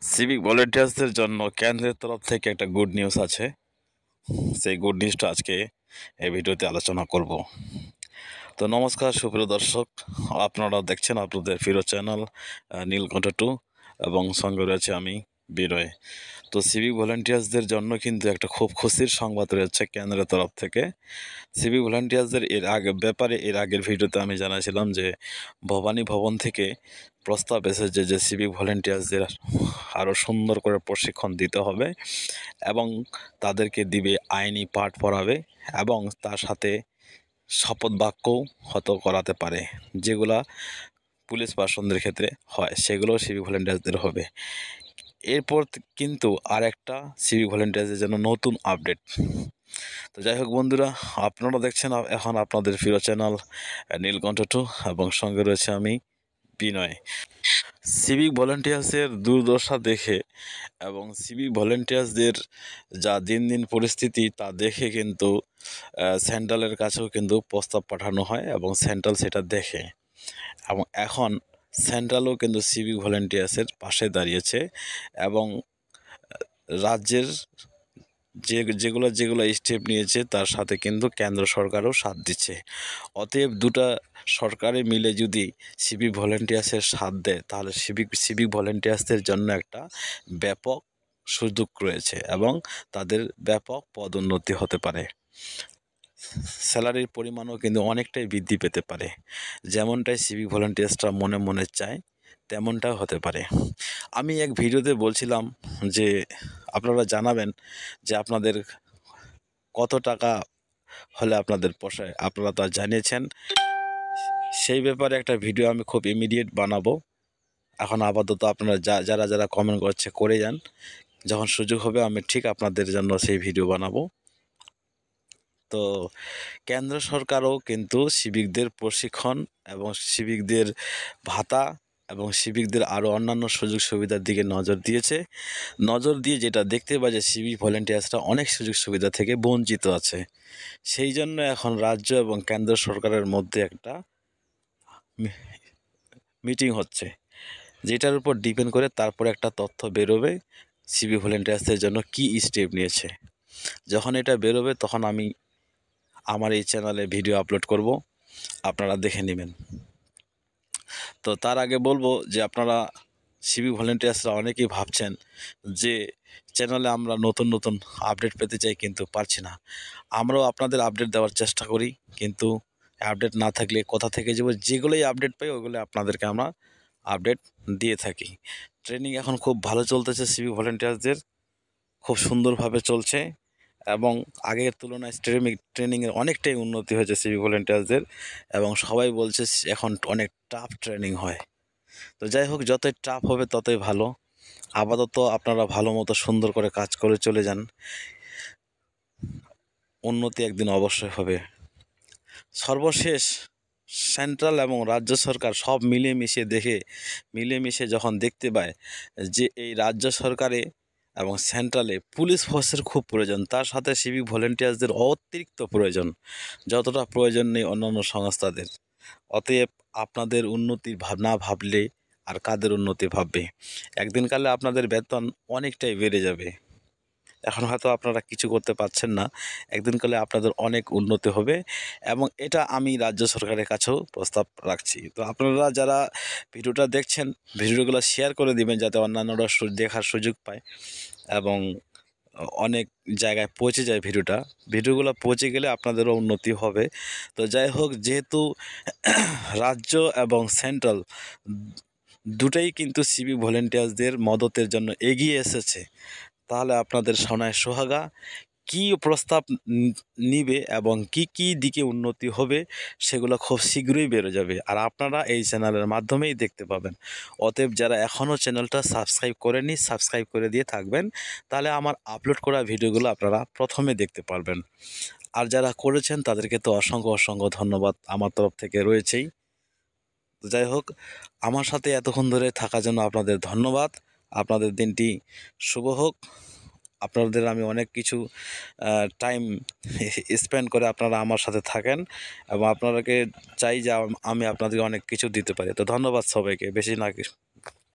Civic ভলেন্টিয়ার্সদের জন্য কেন্দ্রের তরফ থেকে একটা গুড নিউজ আছে। সেই গুড নিউজটা আজকে এই ভিডিওতে আলোচনা করব। তো নমস্কার সুপ্রিয় দর্শক, আপনারা দেখছেন আপনাদের প্রিয় চ্যানেল নীলকণ্ঠ 2 এবং সঙ্গে রয়েছে আমি বিনয়। তো সিভিক ভলেন্টিয়ার্সদের জন্য কিন্তু একটা খুব খুশির সংবাদ রয়েছে কেন্দ্রের তরফ থেকে। সিভিক ভলেন্টিয়ার্সদের এর আগের ভিডিওতে আমি জানাছিলাম যে ভবানী ভবন থেকে প্রস্তাব এসেছে যে সিভিক ভলেন্টিয়ার্সদের আরও সুন্দর করে প্রশিক্ষণ দিতে হবে এবং তাদেরকে দিবে আইনি পাঠ পড়াবে এবং তার সাথে শপথ বাক্যও হয়তো করাতে পারে, যেগুলা পুলিশ পার্সনদের ক্ষেত্রে হয় সেগুলো সিভিক ভলেন্টিয়ার্সদের হবে। এরপর কিন্তু আরেকটা সিভিক ভলেন্টিয়ার্সদের জন্য নতুন আপডেট। তো যাই হোক বন্ধুরা, আপনারা দেখছেন এখন আপনাদের প্রিয় চ্যানেল নীলকণ্ঠ 2 এবং সঙ্গে রয়েছে আমি বিনয়। সিভিক ভলেন্টিয়ার্সের দুর্দশা দেখে এবং সিভিক ভলেন্টিয়ার্সদের যা দিন দিন পরিস্থিতি তা দেখে কিন্তু সেন্ট্রালের কাছেও কিন্তু প্রস্তাব পাঠানো হয় এবং সেন্ট্রাল সেটা দেখে এবং এখন সেন্ট্রালও কিন্তু সিভিক ভলেন্টিয়ার্সের পাশে দাঁড়িয়েছে এবং রাজ্যের যেগুলো স্টেপ নিয়েছে তার সাথে কিন্তু কেন্দ্র সরকারও সাথ দিচ্ছে। অতএব দুটা সরকারে মিলে যদি সিভিক ভলেন্টিয়ার্সের সাথ দেয় তাহলে সিভিক ভলেন্টিয়ার্সদের জন্য একটা ব্যাপক সুযোগ রয়েছে এবং তাদের ব্যাপক পদোন্নতি হতে পারে। স্যালারির পরিমাণও কিন্তু অনেকটাই বৃদ্ধি পেতে পারে। যেমনটাই সিভিক ভলেন্টিয়ার্সরা মনে মনে চায় তেমনটাও হতে পারে। আমি এক ভিডিওতে বলছিলাম যে আপনারা জানাবেন যে আপনাদের কত টাকা হলে আপনাদের পোষায়। আপনারা তা জানিয়েছেন, সেই ব্যাপারে একটা ভিডিও আমি খুব ইমিডিয়েট বানাবো। এখন আপাতত আপনারা যারা কমেন্ট করছে করে যান, যখন সুযোগ হবে আমি ঠিক আপনাদের জন্য সেই ভিডিও বানাবো। তো কেন্দ্র সরকারও কিন্তু সিভিকদের প্রশিক্ষণ এবং সিভিকদের ভাতা এবং সিভিকদের আরও অন্যান্য সুযোগ সুবিধার দিকে নজর দিয়ে যেটা দেখতে পাই যে সিভিক ভলেন্টিয়ার্সরা অনেক সুযোগ সুবিধা থেকে বঞ্চিত আছে। সেই জন্য এখন রাজ্য এবং কেন্দ্র সরকারের মধ্যে একটা মিটিং হচ্ছে, যেটার উপর ডিপেন্ড করে তারপরে একটা তথ্য বেরোবে সিভিক ভলেন্টিয়ার্সদের জন্য কী স্টেপ নিয়েছে। যখন এটা বেরোবে তখন আমি আমার এই চ্যানেলে ভিডিও আপলোড করব, আপনারা দেখে নেবেন। তো তার আগে বলবো যে আপনারা সিভিক ভলেন্টিয়ার্সরা অনেকেই ভাবছেন যে চ্যানেলে আমরা নতুন নতুন আপডেট পেতে চাই কিন্তু পারছি না। আমরাও আপনাদের আপডেট দেওয়ার চেষ্টা করি, কিন্তু আপডেট না থাকলে কোথা থেকে যেগুলোই আপডেট পাই ওগুলো আপনাদেরকে আমরা আপডেট দিয়ে থাকি। ট্রেনিং এখন খুব ভালো চলতেছে, সিভিক ভলেন্টিয়ার্সদের খুব সুন্দরভাবে চলছে এবং আগের তুলনায় ট্রেনিংয়ের অনেকটাই উন্নতি হয়েছে সিভিক ভলেন্টিয়ার্সদের এবং সবাই বলছে এখন অনেক টাফ ট্রেনিং হয়। তো যাই হোক, যতই টাফ হবে ততই ভালো। আপাতত আপনারা ভালো মতো সুন্দর করে কাজ করে চলে যান, উন্নতি একদিন অবশ্যই হবে। সর্বশেষ সেন্ট্রাল এবং রাজ্য সরকার সব মিলেমিশে যখন দেখতে পায় যে এই রাজ্য সরকারে এবং সেন্ট্রালে পুলিশ ফোর্সের খুব প্রয়োজন, তার সাথে সিভিক ভলেন্টিয়ার্সদের অতিরিক্ত প্রয়োজন, যতটা প্রয়োজন নেই অন্যান্য সংস্থাদের। অতএব আপনাদের উন্নতির ভাবনা ভাবলে আর কাদের উন্নতি ভাববে? একদিনকালে আপনাদের বেতন অনেকটাই বেড়ে যাবে। এখন হয়তো আপনারা কিছু করতে পারছেন না, একদিনকালে আপনাদের অনেক উন্নতি হবে এবং এটা আমি রাজ্য সরকারের কাছেও প্রস্তাব রাখছি। তো আপনারা যারা ভিডিওটা দেখছেন ভিডিওগুলো শেয়ার করে দিবেন যাতে অন্যান্যরা দেখার সুযোগ পায় এবং অনেক জায়গায় পৌঁছে যায় ভিডিওগুলো পৌঁছে গেলে আপনাদেরও উন্নতি হবে। তো যাই হোক, যেহেতু রাজ্য এবং সেন্ট্রাল দুটাই কিন্তু সিভিক ভলেন্টিয়ার্সদের মদতের জন্য এগিয়ে এসেছে, তাহলে আপনাদের সোনায় সোহাগা কী প্রস্তাব নিবে এবং কি দিকে উন্নতি হবে সেগুলো খুব শীঘ্রই বেরো যাবে আর আপনারা এই চ্যানেলের মাধ্যমেই দেখতে পাবেন। অতএব যারা এখনও চ্যানেলটা সাবস্ক্রাইব করেনি সাবস্ক্রাইব করে দিয়ে থাকবেন, তাহলে আমার আপলোড করা ভিডিওগুলো আপনারা প্রথমে দেখতে পারবেন। আর যারা করেছেন তাদেরকে তো অসংখ্য ধন্যবাদ আমার তরফ থেকে রয়েছেই। যাই হোক, আমার সাথে এতক্ষণ ধরে থাকার জন্য আপনাদের ধন্যবাদ। আপনাদের দিনটি শুভ হোক। আপনাদের আমি অনেক কিছু টাইম স্পেন্ড করে আপনারা আমার সাথে থাকেন এবং আপনাদেরকে চাই যে আমি আপনাদেরকে অনেক কিছু দিতে পারি। তো ধন্যবাদ সবাইকে, বেশি না কিছু।